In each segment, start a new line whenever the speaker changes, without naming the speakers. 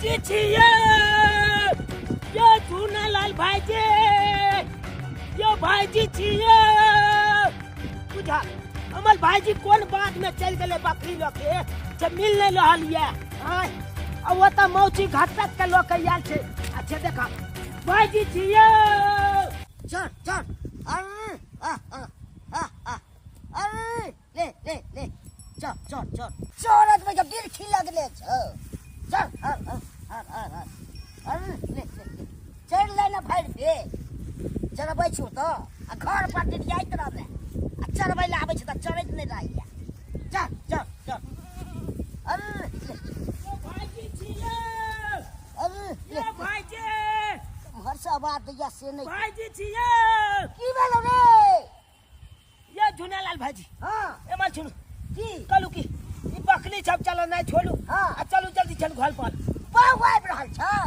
भाईजी छिए ये झूनालाल भाईजी ये भाईजी छिए बुझा अमल भाईजी कौन बात में चल गए बकरी लोके जब मिल नहीं रहल ये अब वो तो मौची घटक के लोग यार छे अच्छा देखा भाईजी छिए
चल चल अरे ले ले ले चल चल चल चौरत में जब दिल खिला गले चल अरे ले ले चढ़ ले ना भाई पे चल बैठू तो घर पर जाई तरह में चढ़बै ले आबै छ त चढ़ैत नहीं रहिया चल चल चल अरे
ये भाईजी छिए
अरे
ये भाईजी
घर से बात या से नहीं
भाईजी छिए
की भेल रे
ये झूनालाल भाईजी
हां
ए माल सुन
की
कलू की ई बकरी सब चलो नहीं छोड़ू
हाँ।
चलू जल्दी चल घर पर
बहु आबि रहल छै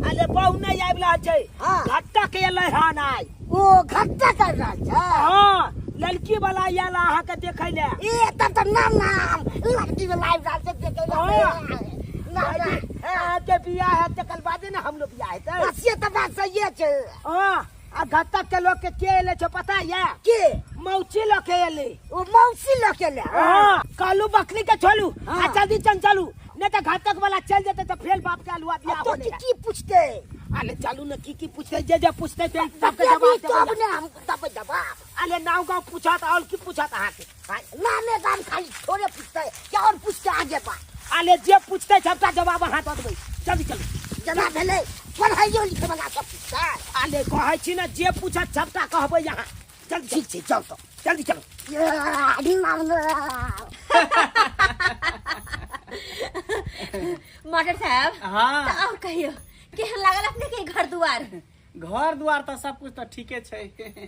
अरे बहु नहीं आबि रहल छै
हाँ।
घट्टा के एलै हन आई
ओ घट्टा कर रहल छै
हां लड़की वाला आयल अहाँ के देखै ले
ए तब त नाम नाम लड़की में लाइव रहल छै देखे
भाईजी के बियाह है तकर बादे ना हम लोग बियाह हेतै
बस ये त बात सही छै
हां आ घट्टा के लोग के एले छ पता है
के
मौची लोग के एले
ओ मौसी लके ले
हां कालू बकरी के छोड़ू
हाँ।
आ जल्दी चलू नहीं तो घातक वाला चल जेते तो फेल बाप के अलुआ बियाह
तो
होने
की पूछते
अरे चालू न की पूछते जे पूछते थे
तब
सबके जवाब
तब
देबे
ने हम तब जवाब
अरे नाव गाँव पूछा था और की पूछा था
नामे गाम खाली थोड़े पूछते क्या और पूछते आगे बा
अरे जे पूछते सबका जवाब अहाँ दे देबै जल्दी चलू
जना भेले पढ़ाइयो लिखे वाला सब पूछते
अरे कहै छी ना जे पूछत सबका कहबै यहाँ जल्दी
ठीक छै चल तो
जल्दी चलो
मटर साहब
हाँ
तो और कहियो केहन लागल अपने के घर दुआर
घर दुआर तो सब कुछ तो ठीके छै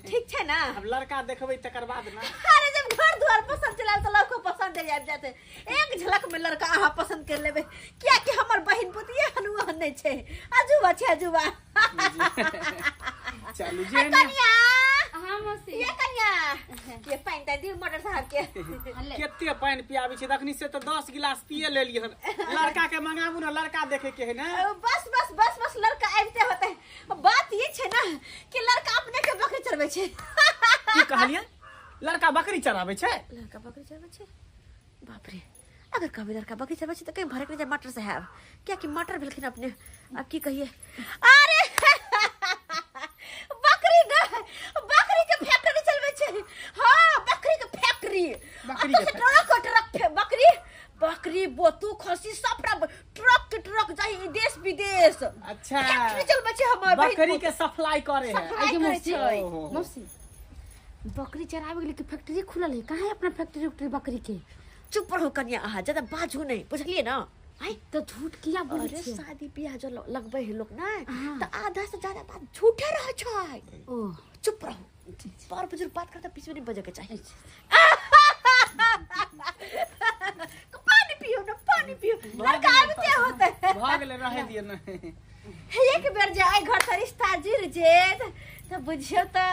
ठीक छै ना
अब लड़का देखबै तकर बाद ना
अरे जब घर दुआर पसंद चला तो लड़को पसंद आ जाते एक झलक में लड़का अहाँ पसंद कर लेबे क्या कि हमर बहिन पुतिया हनुमान नहीं छै अजुबा छै अजुबा
चलू जे ने
कन्या
हाँ मौसी
ये कन्या ये पाइन दे दी मटर साहब के
केते पानी पियाबै छै तखनी से तो 10 गिलास पिए लेली हन लड़का के मंगाबू ना लड़का देखे के है ना
बस बस बस बस लड़का आबते होते बात ये छै ना कि लड़का अपने के बकरी चढ़बै छै
की कहलिए लड़का बकरी चराबै छै
लड़का बकरी चढ़बै छै बाप रे अगर कभी लड़का बकरी चढ़बै छै तो कहीं भड़क नहीं जाए मटर साहब क्या कि मटर भेलखिन अपने अब की कहिए अरे बकरी के फैक्ट्री चलबै छै हां बकरी के फैक्ट्री ट्रक बकरी बकरी बोतू खसी सब ट्रक के ट्रक जाई देश विदेश
अच्छा
फैक्ट्री चलबै छै हमर
बकरी के सप्लाई करे है
सप्लाई करे छै
मौसी बकरी चरावे के लिए फैक्ट्री खुलल है कहाँ है अपना फैक्ट्री उक्ट्री बकरी के
चुप रहो कन्या अहाँ ज्यादा बाजू नहीं बुझलिए ना
आई तो झूठ किया बोले
अरे
छियै
शादी ब्याह जो लगबे है लोग ना
हाँ।
तो आधा से ज्यादा बात झूठे रह छै
ओ
चुप रहो पर बुजुर्ग बात करता पीछे नहीं बजे के चाहिए पानी पियो ना पानी पियो लड़का आबते होते
भाग ले रहे दिए ना
एक बेर जाए घर से रिश्ता जुड़ जेत तो बुझियो तो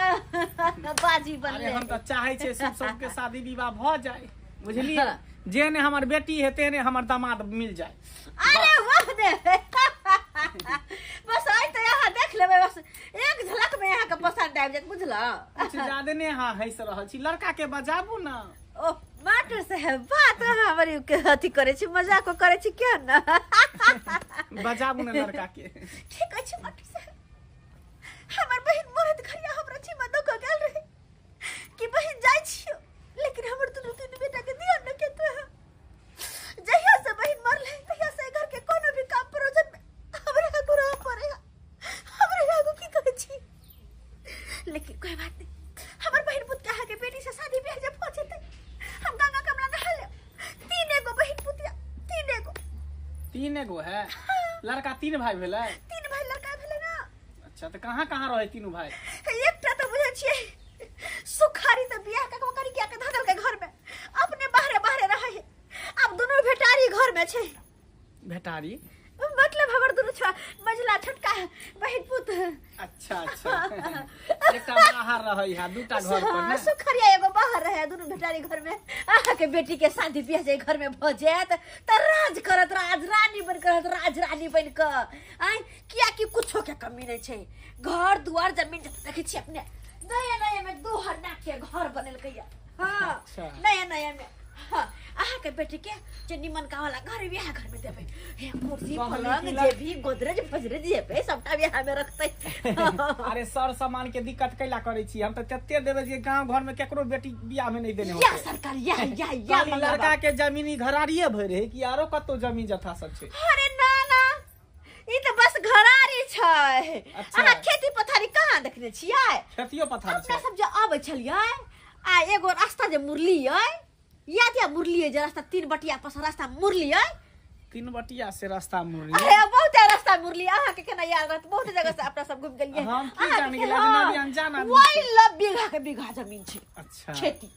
बाजी बन
अरे हम तो चाहे छे सब के शादी विवाह भ जाए बुझलिए जे ने हमर बेटी है तेने हमर दामाद मिल जाए
अरे वाह दे बस आई तो यहाँ देख लेबे बस एक झलक में यहाँ का पसंद आबि जात बुझला
कुछ ज्यादा ने हां हंस रहल छी लड़का के बजाबू ना
ओ माटर से है बात हमारी के अथी करे छी मजाक करे छी क्या ना
बजाबू ना लड़का के
ठीक अछि माटर से हमर बहिन मोरत घरिया हमरा छी मदो को गेल रहे कि बहिन जाय छियो लेकिन हमर दुनु तीन बेटा के ध्यान न केते जहिया से बहिन मरले तहिया से घर के कोनो भी काम प्रोजन में हमरा गुरु पड़ेगा हमरा लागो की कहै छी लेकिन कोई बात नहीं हमर बहिन पुत कहा के बेटी से शादी ब्याह जब हो जेते हम गंगा कमला नहा ले तीन एगो बहिन पुतिया
तीन एगो है लड़का तीन भाई भेलै
तीन भाई लड़का भेले ना
अच्छा तो कहाँ रहे तीनों भाई
एकटा तो बुझे छियै सुखारी तो बियाह का करी क्या के धदल के घर में अपने बाहरे रहे है अब दोनों भेटारी घर में छै
भेटारी
मतलब हमर दोनों कुछ मझला छोटका बहिन पुत
अच्छा एकटा बाहर रहै है दूटा घर पर ना
सुखरिया एगो बाहर रहे दोनों बेटारी घर में आहा के बेटी के शादी बियाह जे घर में भ जात त राज करत राज रानी बन करत राज रानी बन क आई किया कि कुछो के कमी नहीं छे घर दुआर जमीन देखे छी अपने नया नया में 2 हन्ना के घर बनल कइया हां नया नया में हाँ आहा के बेटी के जे निमन का वाला घर बियाह घर में देबे हे कुर्सी पलंग जे भी गोदरेज फजरेज जे पे सबटा बियाह में रखतै
अरे सर सामान के दिक्कत कैला करे छी हम त तत्ते देबे जे गांव घर में केकरो बेटी बियाह में नहीं देने
या सरकार या
लड़का के जमीनी घरारिए भरे है कि आरो कतो जमीन जथा सब छै
अरे ना ना ई त बस घरारी छै आहा खेती पथारी कहां देखने छियै
खेतियो पथारी
अपना सब जे आबै छलियै आ एगो रास्ता जे मुरली है याद या मुरली है जे रास्ता 3 बटिया पर रास्ता मुरली है
3 बटिया से रास्ता मुरली
अरे बहुत रास्ता मुरली आहा के केना याद रहत बहुत जगह से अपना सब घूम गेलिए
हम की जान गेल अजनबी अनजान आदमी
वही लब बीघा के बीघा जमीन छै
अच्छा
खेती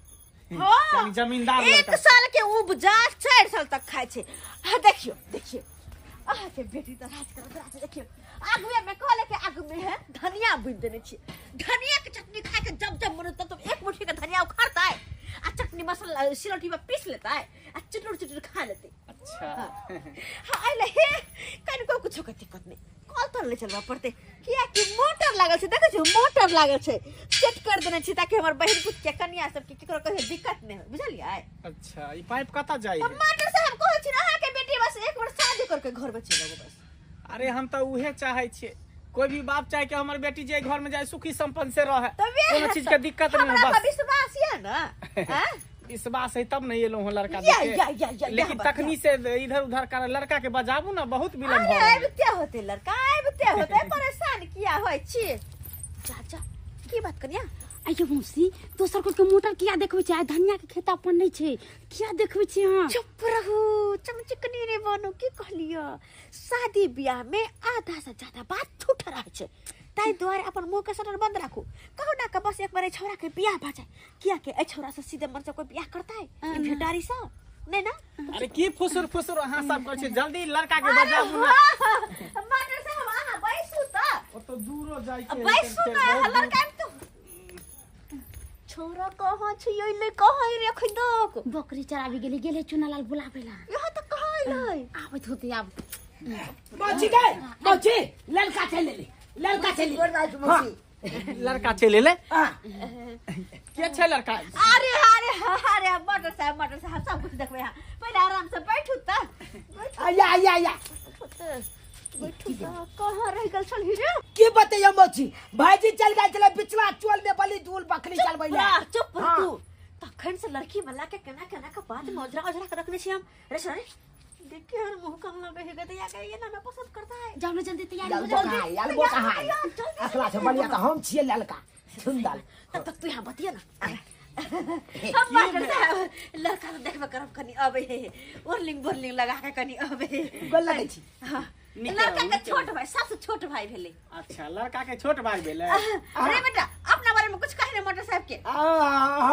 यानी जमींदार
एक साल के उपजा 4 साल तक खाए छै हां देखियो आहा के बेटी त राज करत राज देखियो आगुए में कहले के आगु में है धनिया बुन देने छी धनिया के चटनी खाए के जब मन तब एक मुट्ठी के धनिया उखाड़ता है आ चटनी मसाला सिलौटी में पीस लेता है आ चटुर खा लेते
अच्छा
हां आइले हे कनको कुछो के दिक्कत नहीं कॉल तर ले चलवा पड़ते किया कि मोटर लागल छै देखे छी मोटर लागल छै सेट कर देने छी ताकि हमर बहिन पुत के कन्या सब के केकरो कहे दिक्कत नहीं हो बुझलियै
अच्छा ई पाइप कता जाई है
मास्टर साहब कहै छी अहाँ के बेटी बस एक बार शादी करके घर में चल जाओ बस
अरे हम तो उहे चाहे छे कोई भी बाप चाहे कि हमर बेटी जे घर में जाए सुखी संपन्न से रहे कोनो चीज के दिक्कत नहीं हो बस
विश्वास है ना हैं
विश्वास है तब नहीं एलो हो लड़का देखे लेकिन तखनी से इधर उधर कर लड़का के बजाबू ना बहुत विलंब हो
अरे क्या होते लड़का होते परेशान किया होय छी चाचा की बात करिया
आइयो मौसी दोसर को के मोटर किया देखबै छै धनिया के खेत अपन नहीं छै किया देखबै छै हां
चुप रहू चमचकनी रे बनो की कहलियो शादी ब्याह में आधा से ज्यादा बात छूट रहा छै ताई द्वारे अपन मुंह के सटर बंद राखू कहू ना का बस एक बार छौरा के ब्याह भ जाए किया के ए छौरा से सीधे मन से कोई ब्याह करता है ई भेटारी सा नहीं ना
अरे की फुसुर अहाँ सब कहै छै जल्दी लड़का के बजाबू ना
मास्टर साहब अहाँ बैसू त
ओ तो दूरो जाय के
बैसू ना लड़का तो छोरा कहाँ छै ले कहाँ रख दक
बकरी चराबी गेले चुनालाल बुलाबेला
यहाँ तक कहाँ अइलै
आबैत होते आब
मौची लड़का चले ले
लड़का चले ले के छै लड़का
अरे मटर साहब सब कुछ देखबे यहाँ पहले आराम से बैठू त
आया
बैठू त कहाँ रह गेल छल हीरे
की बतैयो मौची भाईजी चल गए चले पिछला चोल में बलि दूल बकरी चलबै ले
चुप रह तू तखन से लड़की वाला के केना के बात मोजरा के रखने छी हम रे सर देखिए हर मुंह कम लगे है गदया के ये ना पसंद करता है
जाओ जल्दी तैयारी हो
अलबो कहां असला से बढ़िया तो हम छिए लड़का सुंदर
तब तक तू यहाँ बतिया ना हम मास्टर साहब लड़का तो देखबे करब कनी आबे है ओरलिंग बोरलिंग लगा के कनी आबे
गोल लगे छी
हां लड़का के छोट भाई सबसे छोट भाई भेले
अच्छा लड़का के छोट भाई भेले
अरे बेटा अपना बारे में कुछ कहे ना मोटर साहब के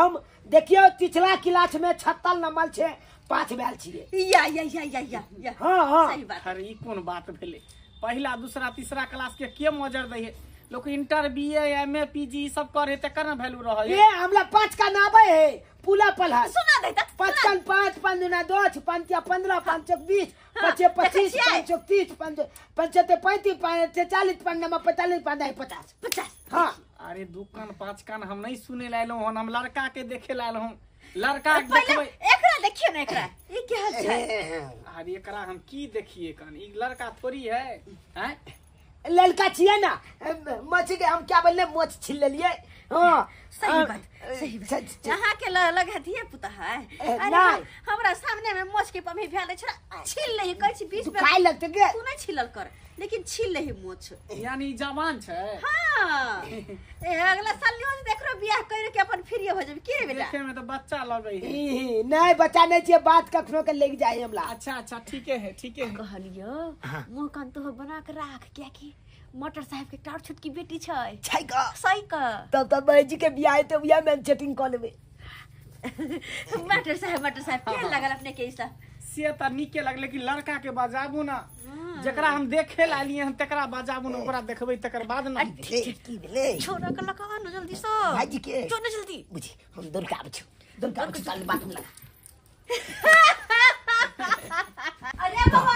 हम देखियो पिछला क्लास में 76 नंबर छे 5 बैल छिए
या
हां
सही बात
अरे ई कोन बात भेले पहला दूसरा तीसरा क्लास के मौजर दै है लोग इंटर बीए एमए पीजी सब करे त करना वैल्यू रह
ये हमला 5 का नाबे है पूला पलहा
सुना दे त
5 का 5 5 दुना 2 5 या 15 5 20 5 25 5 30 5 5 35 5 40 5 45 5 50 हां
अरे दुकान 5 कान हम नहीं सुने लायलो हन हम लड़का के देखे लायल हूं लड़का के देखबै
एकरा देखियो ना एकरा ई क्या छै
अरे एकरा हम की देखिए कन ई लड़का थोड़ी है हैं
लड़का छिए ना मछली के हम क्या बोलले मोछ छिल लेलिए हां
सही बात जहां के लग हथिए पुता है अरे हमरा सामने में मोछ के पमी भेले छ छिल नहीं कहै छी 20
काय लगते के
तू नहीं छिलल कर लेकिन छिल नहीं मोछ
यानी जवान छै
हां ए अगला साल न्यूज देख रो बियाह कर के अपन फ्री हो जाबे के रे बेटा
देखे में तो बच्चा लगे है
नहीं बच्चा नहीं छै बात कखनो के लेग जाए हमला
अच्छा ठीक है
कहलियो मुंह कान तो बना के राख क्या की मोटर साहब के टार छुटकी बेटी छै
का
सही का
तब भाईजी के बियाह तो बियाह में सेटिंग कर लेबे
मोटर साहब के लगल अपने के ऐसा
से त निके लगले कि लड़का के बजाबू ना जकरा हम देखे ला लिए हम तकरा बजाबुन ओकरा देखबै तकर बाद न
की भेले
छोरा के लगा न जल्दी से
भाईजी के
जो न जल्दी
बुझी हम दुर्गा आबै छु दुर्गा आबै छु काल बात में लगा
अरे बाबा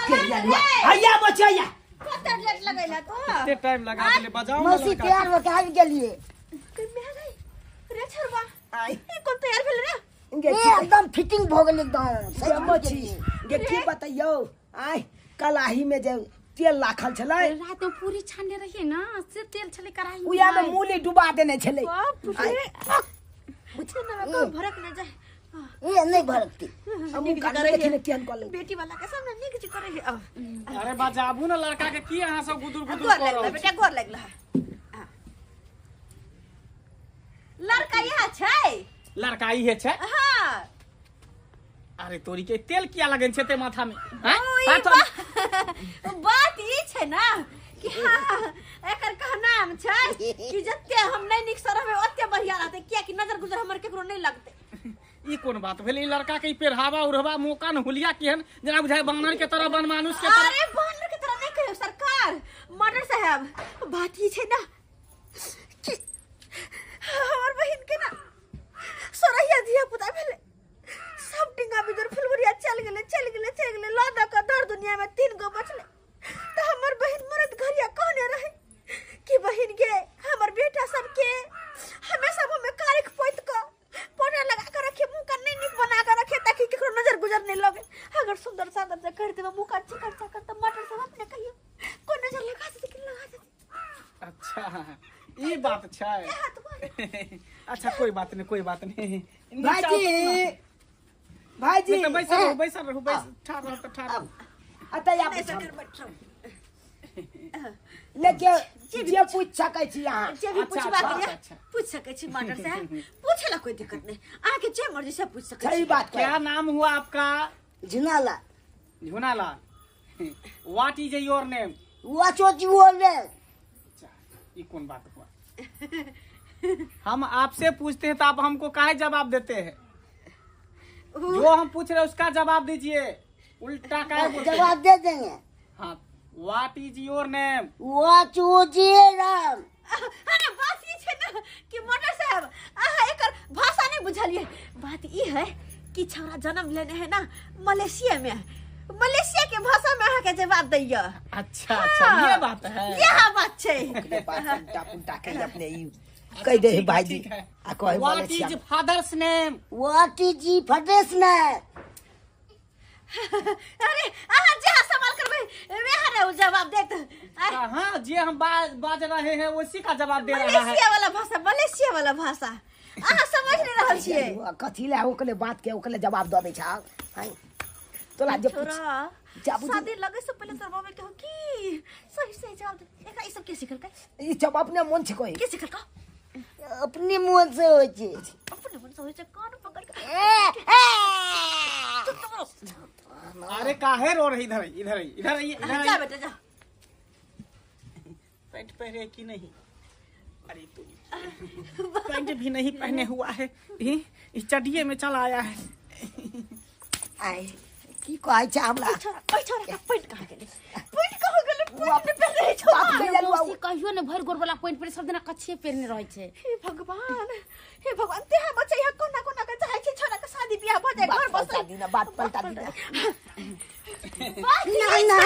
हैया बचैया
कत लेट लगैला तो
एते टाइम लगा देले बजाऊ न
मौसी तैयार हो के आबि गेलिए
के में गई रे छोरबा
आई
ए कोन तैयार भेल रे
एकदम फिटिंग भ गेल एकदम सही मछी
ये की बताइयो आय कलाही में जे तेल राखल छलै
रात में पूरी छानने रहिए ना से तेल छले कराई
उया में मूली डुबा देने छलै
बाप रे पूछे ना को भरक न जाए
ये नहीं भरकती
हम कान देखिने केहन कॉल
बेटी वाला के सामने निक जी करे है
अरे बजाबू न लड़का के की अहाँ सब गुदुर गुदुर
गोर
कर
लगला बेटा गोर लगला लड़का यहाँ छै
लड़का ही है छे
हां
अरे तोरी के तेल किया लगन छे ते माथा में हैं
बात ई छै ना कि हां एकर का नाम छै कि जत्ते हम नहीं निक से रहबे ओत्ते बढ़िया रहते किया कि नजर गुजर हमर केकरो नहीं लगते
ई कोन बात भेलै ई लड़का के पेरहावा उड़हवा मौका न हुलिया केहन जना बुझाय बानर के तरह बनमानुष के तरह
अरे बानर के तरह नहीं कहियो सरकार मर्डर साहब बात ई छै ना कि हमर बहिन के ना सोरैया दिया पुता भेले सब टिंगा बिदर फुलवरिया चल गेले लादा का दर दुनिया में 3 गो बचले तो हमर बहिन मरद घरिया कहने रहे कि बहिन के हमर बेटा सब के हमेशा हमें कारिक पोत को पोना लगा कर रखे मुंह का नहीं निक बना कर रखे ताकि केकरो नजर गुजर नहीं लगे अगर सुंदर सादर से कर देबे मुंह का चिकन चकर तो मटर सब अपने कहियो कोई नजर लगा दे कि लगा दे
अच्छा ई बात छै अच्छा कोई बात नहीं
भाईजी
बैसल रहो ठाड़ रहो तो ठाड़
अतय आप
सरकार बैठ
लेके जे पूछ सकै छी अहाँ
जे भी
अच्छा,
पूछबा
अच्छा,
के
अच्छा।
पूछ सके छी मर्डर साहब पूछला कोई दिक्कत नहीं आके जे मर्जी से पूछ सके
सही
छी
बात
क्या
है
नाम हुआ आपका
झुनाला
झुनालाल व्हाट इज योर नेम
वो चोची बोल रहे
ये कौन बात हुआ हम आपसे पूछते हैं तो आप हमको काहे जवाब देते हैं जो हम पूछ रहे हैं उसका जवाब दीजिए उल्टा काहे बोलते हैं?
जवाब दे देंगे
हाँ व्हाट इज योर नेम
वो चोची राम
अरे बात ई छै ना कि मर्डर साहब आहा एकर भाषा नहीं बुझलिए बात ई है कि छौरा जन्म लेने है ना मलेशिया में मलेशिया के भाषा में आहा के जवाब दैया
अच्छा अच्छा ये बात है
यह बात छै
उल्टा पुल्टा के अपने ई कह दे भाईजी
ठीक है।
आ कहे
व्हाट
वाले
is father's name
what is जी फटेस ना
अरे आहा जहां सवाल करबे वहां रे जवाब देत
हाँ जी हम बाज रहे हैं उसी का जवाब दे रहा है
मलेशिया वाला भाषा आहा समझ नहीं रहल छियै
कथी ले ओकले बात के ओकले जवाब दे छै हां तोला जे पूछ
छोरा
जा बुझ
शादी लगे से पहले तोर बाबा कहू की सही जवाब दे एकरा ई सब के सिखल का
ई सब अपने मन छै कोई
के सिखल का
अपने मुंह से हो छी
अपने मन से होय छै कान पकड़ के
अरे काहे रो रही इधर आइए
जा बेटा जा
पैंट पहने कि नहीं अरे तू पैंट भी नहीं पहने हुआ है इस चड्डिए में चला आया है
आय की कहै छै हमरा
छोरा का पैंट कहां गेलै पैंट पहने छो
बात के जलवा
मौसी कहियो ने भर गोर वाला पॉइंट पर सब दिन कच्छे पहनने रहे छे
हे भगवान ते हम बच्चा यहाँ कोना कोना के चाहे छै छोरा के शादी बियाह भ जाए घर बस
शादी ना बात पलटा दी
ना ना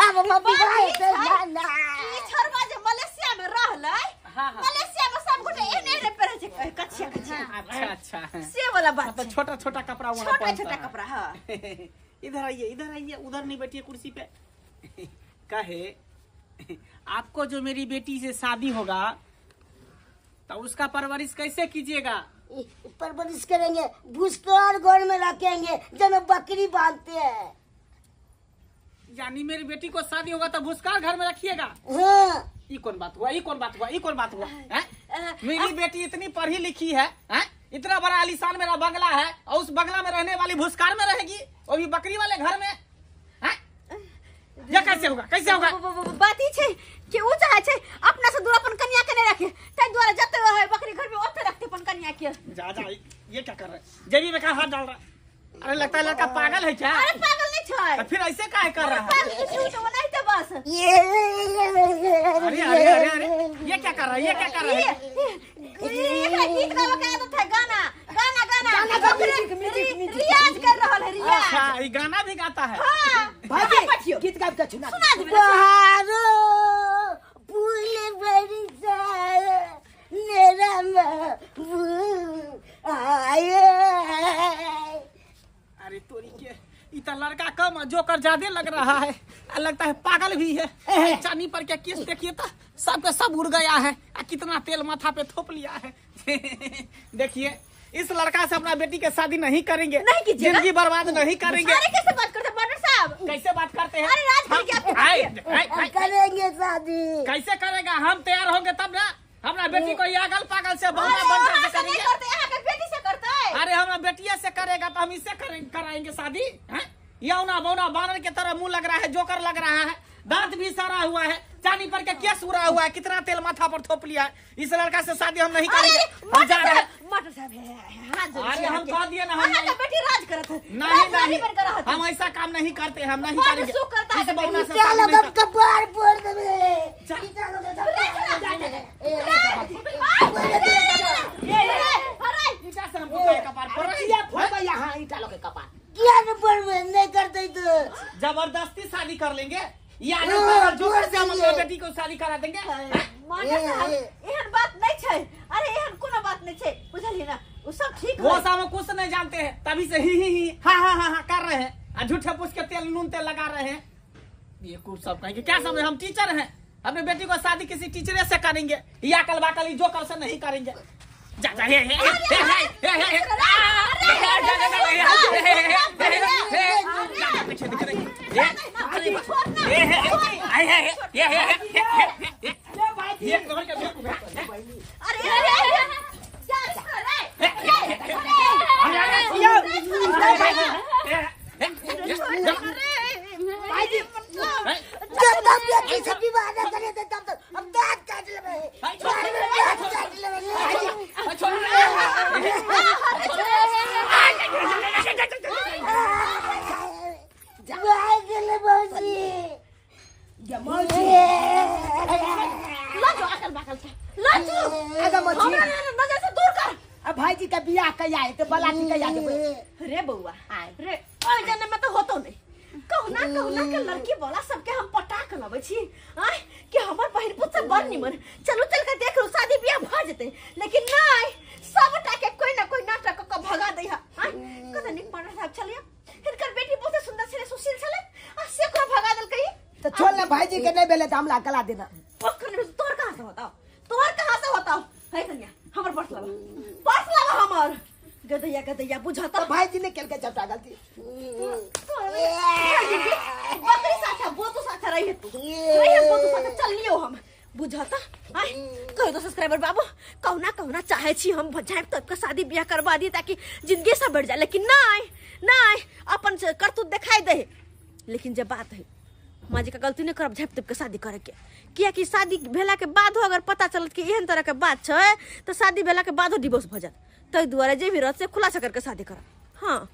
अब मम्मी भाई पे ना
ई छोरबा जे मलेशिया में रहलै
हाँ।
मलेशिया में सब गोटे एने रे पहने छै कच्छिया
अच्छा
से वाला बात
तो
छै
छोटा छोटा कपड़ा वाला
छोटा
पहनता
छोटा
है।
कपड़ा हां
इधर आइए उधर नहीं बैठिए कुर्सी पे कहे आपको जो मेरी बेटी से शादी होगा तो उसका परवरिश कैसे कीजिएगा
परवरिश करेंगे भूसकार घर में रखेंगे जब बकरी बांधते हैं
यानी मेरी बेटी को शादी होगा तो भूसकार घर में रखिएगा
हाँ
ये कौन बात हुआ हैं? मेरी बेटी इतनी पढ़ी लिखी है हैं? इतना बड़ा आलीशान मेरा बंगला है और उस बंगला में रहने वाली भूसकार में रहेगी वो भी बकरी वाले घर में हैं? ये कैसे होगा
बात ई छै कि उ चाहे छै अपना से दूर अपन कन्या के नहीं रखे ताई द्वारा जते है बकरी घर में ओते रखते अपन कन्या के
जा ये क्या कर रहा है जेबी में का हाथ डाल रहा है अरे लगता है लड़का पागल है क्या
अरे पागल नहीं छै
तो फिर ऐसे काहे कर रहा है
पागल के झूठ बनाई ते बस
अरे अरे अरे अरे ये क्या कर रहा है, ये क्या कर रहा है?
एकरा गीत गावे के आदत है, गाना गाना गाना रियाज कर रहल है, रियाज।
अच्छा ये गाना भी गाता है?
हां
भाजी गीत गाब के सुना
सुना दे।
बहारो फूल बरसा मेरा महबूब आए।
अरे तोरी के इतना लड़का कम जोकर ज्यादा लग रहा है, लगता है पागल भी है। चांदी पर क्या केस देखिए तो सबका सब उड़ गया है, कितना तेल माथा पे थोप लिया है। देखिए इस लड़का से अपना बेटी के शादी नहीं करेंगे,
नहीं कीजिएगा।
जिंदगी बर्बाद नहीं करेंगे।
अरे कैसे बात करते बॉर्डर साहब?
कैसे बात करते हैं?
अरे राज करके आपको
करेंगे शादी।
कैसे करेगा? हम तैयार होंगे तब ना। अपना बेटी को ये अगल पागल से बहुना
अरे
बंधन
वहाँ
से
से नहीं
करेंगे।
करते, यहाँ पे बेटी से करते हैं।
अरे हमारा बेटिया से करेगा तो हम इससे कराएंगे शादी? यौना बौना बानर के तरह मुंह लग रहा है, जोकर लग रहा है, दांत भी सारा हुआ है, चांदी पर के केस उड़ा हुआ है, कितना तेल माथा पर थोप लिया है। इस लड़का से शादी हम नहीं करेंगे। हम जा रहे हैं।
मटर साहब हाथ जोड़
अरे हम कह दिए ना, हम
यहाँ का बेटी राज करत है।
नहीं
राजधानी
नहीं
पर करत है।
हम ऐसा काम नहीं करते, हम नहीं
बात
करेंगे।
सु करता है
इस बौना से
चलो
शादी नहीं
हम कपार फोड़ देंगे।
कर- ईटा से हम कुत्ता कपार फोड़ रहे हैं।
फोड़ यहाँ ईटा लोग के कपार।
क्या नहीं करते तो
जबरदस्ती शादी कर लेंगे या
हाँ,
जोकर से हम
जोर
अपने
से।
बेटी को शादी करा देंगे।
मटर साहब एहन बात नहीं छै। अरे एहन कोनो बात नहीं छै, बुझलिए ना? वो सब ठीक
वो
है।
सब हम कुछ नहीं जानते हैं, तभी से ही हाँ कर रहे हैं, झूठे पूछ के तेल नून तेल लगा रहे हैं। ये कुछ सब कहेंगे क्या समझे? हम टीचर हैं, अपने बेटी को शादी किसी टीचर से करेंगे या कल बाकल जो कल से नहीं करेंगे। जा जा
जब तक बेटी से विवाह न करे तब तक हम दांत काट लेंगे। दांत काट लेंगे। जाए चले मौसी।
लाजो अकल बकल से लाजो
अगर मौसी-
हमरा नजर से दूर कर।
अब भाईजी का बियाह कहिया है तो बलाती कहिया देबे?
रे बउआ रे ओइ जन्म में तो होतो नहीं। कहना के लड़की वाला सबके हम पटाक लबै छी आय कि हमर बहिन पुत से बड़ निमन चलो चल के देख लो शादी बियाह भ जेते। लेकिन नहीं, सबटा के कोई ना कोई नाटक क भगा दै है। आय कत निक मटर साहब चलिए, हिनकर बेटी बहुत सुंदर छले, सुशील छले, आ से को भगा देल कही।
तो छोड़ ना भाईजी के नहीं बेले तो हमला कला देना।
पकड़ तोर कहां से होता? तोर कहां से होता है? कन्या हमर पर्स लगा हमर गदैया बुझाता।
तो भाईजी ने केल के चपटा गलती।
बकरी साथा बोतू साथा रही है तू। रही है बोतू साथा चल लियो हम बुझाता। आय कह दो सब्सक्राइबर बाबू, कहना चाहे छी हम भजाए तो आपका शादी ब्याह करवा दी ताकि जिंदगी से बढ़ जाए। लेकिन नहीं अपन करतूत दिखाई दे। लेकिन जब बात है माँ जी का गलती नहीं करब झप के शादी करे के, किया कि शादी भेला के बाद हो अगर पता चलत कि एहन तरह के बात है तो शादी भेला के बाद हो डिवोर्स भ जात। तै दुआरे जे भी रहत से खुलासा करके शादी करब। हाँ